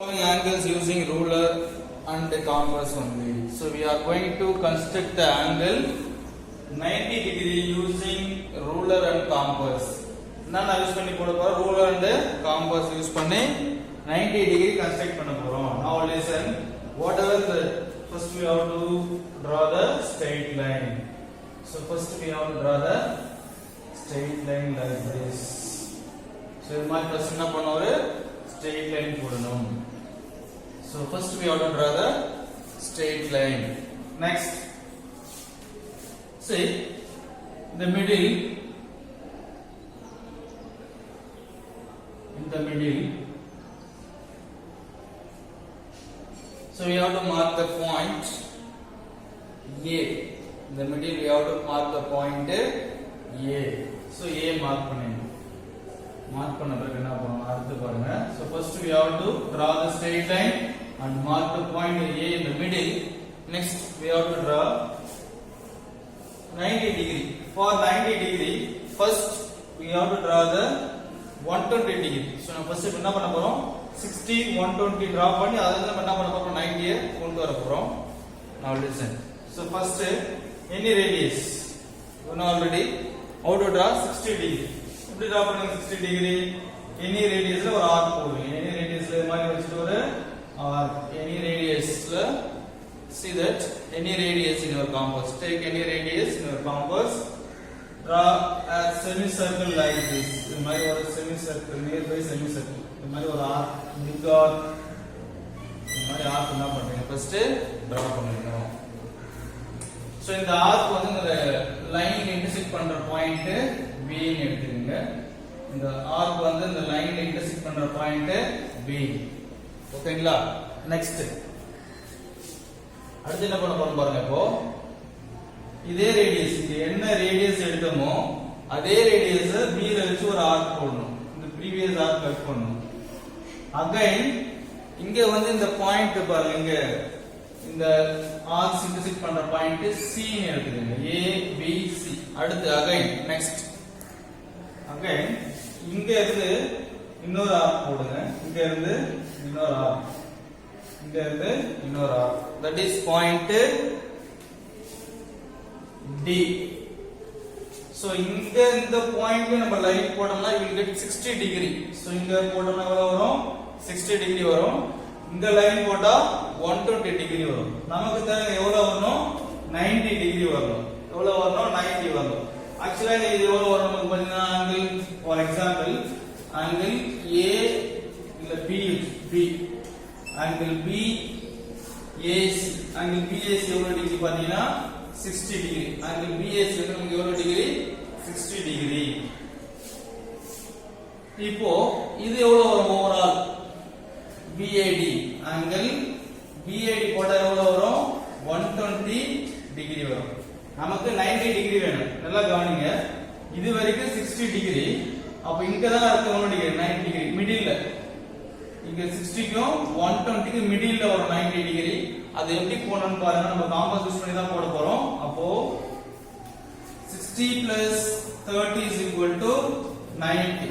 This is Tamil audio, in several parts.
Drawing angles using ruler and compass only. So we are going to construct the angle 90 degree using ruler and compass. நான் யூஸ் பண்ணி போட போறோம் ruler and compass யூஸ் பண்ணி 90 degree construct பண்ண போறோம். Now listen, whatever the first we have to draw the straight line. So first we have to draw the straight line like this. So இது மாதிரி first என்ன பண்ணனும், ஒரு straight line போடணும். So first we have to draw the straight line. Next, see in the middle, so we have to mark the point A. In the middle we have to mark the point A. So A mark பண்ணணும். Mark பண்ண பிறகு என்ன பண்ணணும் அடுத்து பாருங்க. So first we have to draw the straight line and mark the point A in the middle. Next we have to draw 90 degree. For 90 degree, first we have to draw the 120 degree. So நம்ம first என்ன பண்ண போறோம், 60 120 draw பண்ணி அதுல நம்ம என்ன பண்ண போறோம், 90 கொண்டு வர போறோம். Now listen. So first any radius, you know already how to draw 60 degree. எப்படி draw பண்ணுங்க 60 degree? Any radius ல ஒரு arc போடுங்க. Any radius ல இந்த மாதிரி வச்சிட்டு ஒரு arc. Any radius ல, see that any radius in your compass, take any radius in your compass, draw a semicircle like this. இந்த மாதிரி ஒரு semicircle, nearby semicircle. இந்த மாதிரி ஒரு arc, big arc. இந்த மாதிரி arc என்ன பண்றீங்க, first draw பண்ணுங்க. So இந்த arc வந்து இந்த லைன் இன்டர்செக்ட் பண்ற பாயிண்ட் B ன்னு எடுத்துக்கங்க. இந்த arc வந்து இந்த லைன் இன்டர்செக்ட் பண்ற பாயிண்ட் B. ஓகேங்களா? நெக்ஸ்ட் அடுத்து என்ன பண்ண போறோம் பாருங்க. இப்போ இதே ரேடியஸ், இங்க என்ன ரேடியஸ் எடுத்தோமோ அதே ரேடியஸ் B ல வச்சு ஒரு ஆர்க் போடணும். இந்த ப்ரீவியஸ் ஆர்க் கட் பண்ணணும். அகைன் இங்க வந்து இந்த பாயிண்ட் பாருங்க, இங்க இந்த ஆர்க்ஸ் இன்டர்செக்ட் பண்ற பாயிண்ட் C ன்னு எடுத்துக்கங்க. A B C. அடுத்து அகைன் நெக்ஸ்ட் அகைன் இங்க இருந்து இன்னொரு ஆர்க் போடுங்க. இங்க இருந்து இன்னொரு ஆர்க், இங்க இருந்து இன்னொரு arc. That is point D. So இங்க இந்த பாயிண்ட் நம்ம லைன் போட்டோம்னா you will get 60 degree. So இங்க போட்டோம்னா எவ்வளவு வரும், 60 degree வரும். இந்த லைன் போட்டா 120 degree வரும். நமக்கு தேவை எவ்வளவு வரணும், 90 degree வரணும். எவ்வளவு வரணும், 90 வரணும். ஆக்சுவலா இது எவ்வளவு வரும் நமக்கு பாத்தீங்கன்னா, angle for example angle A இல்ல B, angle B AC, angle BAC எவ்வளவு டிகிரி பாத்தீங்கன்னா 60 டிகிரி. ஆங்கிள் BAC வந்து நமக்கு எவ்வளவு டிகிரி, 60 டிகிரி. இப்போ இது எவ்வளவு வரும், ஓவரால் BAD, ஆங்கிள் BAD போட்டா எவ்வளவு வரும், 120 டிகிரி வரும். நமக்கு 90 டிகிரி வேணும். நல்லா கவனிங்க, இது வரைக்கும் 60 டிகிரி. அப்ப இங்க தான் இருக்கு 90 டிகிரி மிடில்ல. இங்க 60 க்கும் 120 க்கு மிடில்ல ஒரு 90 டிகிரி. அது எப்படி போடணும்னு பாருங்க. நம்ம காம்பஸ் யூஸ் பண்ணி தான் போட போறோம். அப்போ 60 + 30 = 90.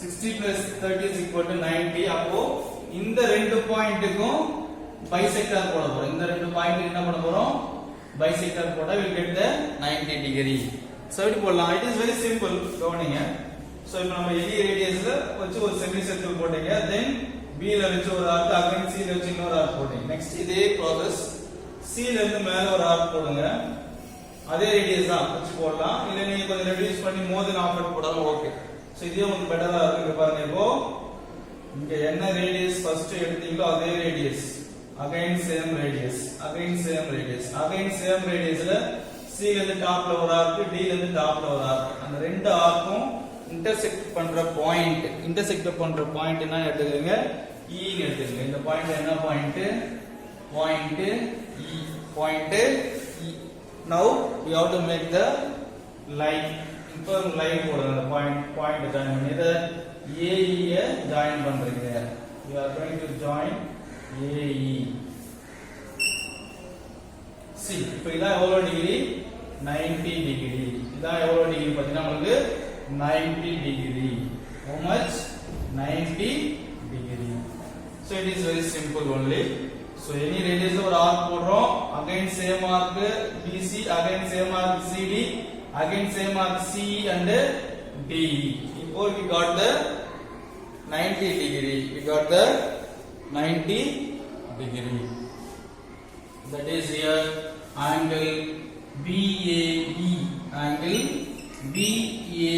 60 + 30 = 90. அப்போ இந்த ரெண்டு பாயிண்ட்டுக்கும் பைசெக்டார் போட போறோம். இந்த ரெண்டு பாயிண்ட் என்ன பண்ண போறோம், பைசெக்டார் போட்டா we will get the 90 degree. So இப்படி போடலாம். it is very simple. கவனிங்க. சோ இப்போ நம்ம எலி ரேடியஸ்ல வச்சு ஒரு செமி சர்க்கிள் போட்டீங்க. தென் B ல வச்சு ஒரு ஆர்க், அகைன் C ல வச்சு இன்னொரு ஆர்க் போட்டீங்க. நெக்ஸ்ட் இதே ப்ராசஸ் C ல இருந்து மேல ஒரு ஆர்க் போடுங்க. அதே ரேடியஸ் தான் வச்சு போடலாம். இல்ல நீங்க கொஞ்சம் ரெடியூஸ் பண்ணி மோர் தென் ஆஃப் போடாலும் ஓகே. சோ இதே உங்களுக்கு பெட்டரா இருக்கு. பாருங்க, இப்போ இங்க என்ன ரேடியஸ் ஃபர்ஸ்ட் எடுத்தீங்களோ அதே radius, again same radius, again same radius, again same ரேடியஸ்ல C ல இருந்து டாப்ல ஒரு ஆர்க், D ல இருந்து டாப்ல ஒரு ஆர்க். அந்த ரெண்டு ஆர்க்கும் இன்டர்செக்ட் பண்ற பாயிண்ட், என்ன எடுத்துக்கங்க, E ன்னு எடுத்துக்கங்க. இந்த பாயிண்ட் என்ன point, point E, point E. Now we have to make the line. இப்போ லைன் போடுங்க. அந்த பாயிண்ட் ஜாயின் பண்ணி இத AE ஜாயின் பண்றீங்க. you are going to join AE. see இப்போ இதான் எவ்வளவு டிகிரி, 90 டிகிரி. இதான் எவ்வளவு டிகிரி பாத்தீங்கன்னா உங்களுக்கு 90 degree. how much, 90 degree. So side is very simple only. So any radius ஒரு arc போடுறோம், again same arc BC, again same arc CD, again same arc CE and DE. Before we got the 90 degree, we got the 90 degree. That is here angle BAE, angle BAE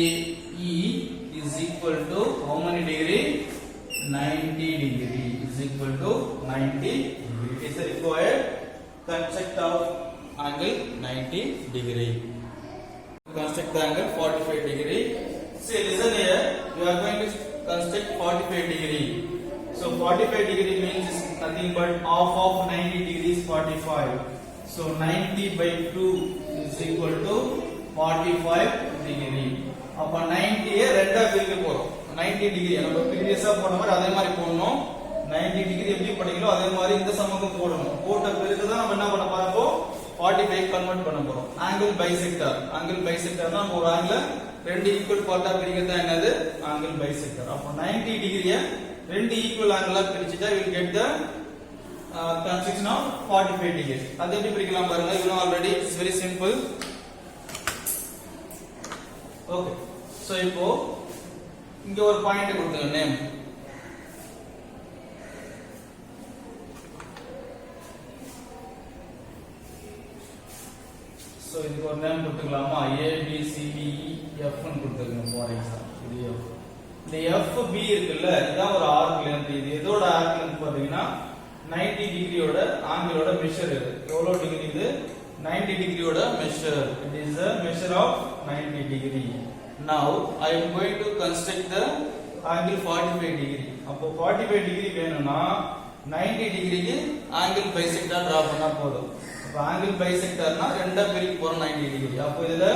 is equal to how many degree? 90 degree is equal to 90 degree. It is the required construct of angle 90 degree. Construct the angle 45 degree. See, listen here. We are going to construct 45 degree. So 45 degree means nothing but half of 90 degrees 45. So 90 by 2 is equal to 45 degree. அப்ப 90 ஏ ரெண்டா பிரிக்க போறோம். 90 டிகிரி நம்ம ப்ரீவியஸா போன மாதிரி அதே மாதிரி போடணும். 90 டிகிரி எப்படி படிக்கிறோம் அதே மாதிரி இந்த சமக்கும் போடணும். போட்ட பிறகு தான் நம்ம என்ன பண்ண போறோம்? 45 கன்வர்ட் பண்ண போறோம். Angle bisector. ஆங்கிள் பைசெக்டர்னா நம்ம ஒரு ஆங்கிள் ரெண்டு ஈக்குவல் பார்ட்டா பிரிக்கிறது தான் என்னது? Angle bisector. அப்ப 90 டிகிரியை ரெண்டு equal ஆங்கிளா பிரிச்சிட்டா we will get the construction of 45 degree. அது எப்படி பிரிக்கலாம் பாருங்க. you know already, it's very simple. Okay, so இப்போ இங்க ஒரு பாயிண்ட் கொடுத்துங்க நேம். சோ இதுக்கு ஒரு நேம் கொடுத்துக்கலாமா? A B C D E F ன்னு கொடுத்துக்கங்க ஃபார் எக்ஸாம்பிள். இது F. இந்த FB இருக்குல்ல, இதான் ஒரு ஆர்க் லெந்த். இது எதோட ஆர்க் லெந்த் பாத்தீங்கன்னா 90 டிகிரியோட ஆங்கிளோட மெஷர். இது எவ்வளவு டிகிரி? இது 90 டிகிரியோட measure. It is a measure of 90 degree. Now I am going to construct the angle 45 degree. அப்போ 45 டிகிரி வேணும்னா 90 டிகிரிக்கு ஆங்கிள் பைசெக்டர் டிரா பண்ணா போதும். அப்ப ஆங்கிள் பைசெக்டர்னா ரெண்டா பிரிக்க போறோம் 90 டிகிரி. அப்போ இதுல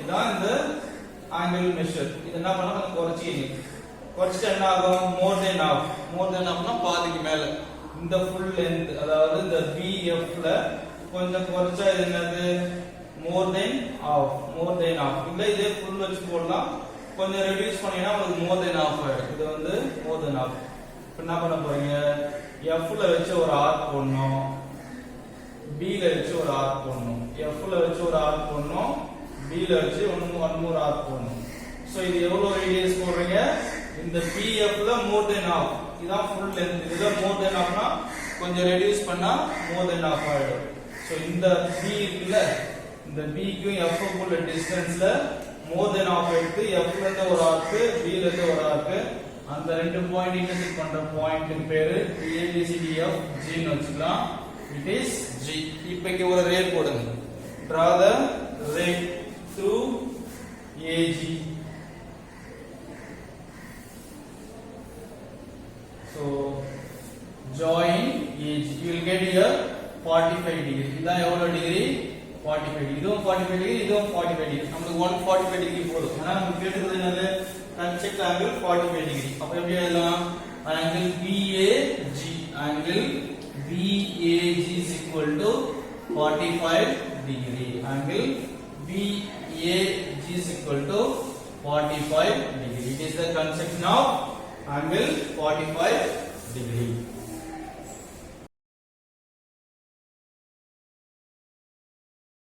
இதான் இந்த ஆங்கிள் மெஷர். இது என்ன பண்ணா கொஞ்சம் குறைச்சிட்டு என்ன ஆகும்? மோர் தென் ஆஃப். மோர் தென் ஆஃப்னா பாதிக்கு மேல. இந்த ஃபுல் லெந்த் அதாவது இந்த BF ல கொஞ்சம் குறைச்சா இது என்னது? More than half. More than half. இல்ல இதே ஃபுல் வச்சு போடலாம். கொஞ்சம் ரெடியூஸ் பண்ணீங்கன்னா உங்களுக்கு மோர் தென் ஆஃப் ஆயிடும். இது வந்து மோர் தென் ஆஃப். இப்போ என்ன பண்ண போறீங்க? F ல வச்சு ஒரு ஆர்க் போடணும், B ல வச்சு ஒரு ஆர்க் போடணும். F ல வச்சு ஒரு ஆர்க் போடணும், B ல வச்சு ஒன் மோர் ஆர்க் போடணும். சோ இது எவ்வளவு ரேடியஸ் போடுறீங்க? இந்த BF ல மோர் தென் ஆஃப். இதான் ஃபுல் லெந்த். இதுல மோர் தென் ஆஃப்னா கொஞ்சம் ரெடியூஸ் பண்ணா மோர் தென் ஆஃப் ஆயிடும். சோ இந்த B இருக்குல்ல, இந்த B க்கும் F க்கும் உள்ள டிஸ்டன்ஸ்ல மோர் தென் ஆஃப் எடுத்து F ல இருந்து ஒரு ஆர்க், B ல இருந்து ஒரு ஆர்க், அந்த ரெண்டு பாயிண்ட் இன்டர்செக்ட் பண்ற பாயிண்ட்க்கு பேரு ABCDF G ன்னு வச்சுக்கலாம். It is G. இப்போ இங்க ஒரு ரே போடுங்க. Draw the ray through AG. So join AG. You will get here 45 degree. இதான் எவ்வளவு டிகிரி? 45 degree. இதுவும் 45 degree, இதுவும் 45 degree. நமக்கு 145 degree போதும். ஏன்னா நமக்கு கேட்டது என்னது? construct angle 45 degree. அப்ப எப்படி எழுதலாம்? angle BAG. angle BAG is equal to 45 degree. angle BAG is equal to 45 degree. It is the construction of angle 45 degree.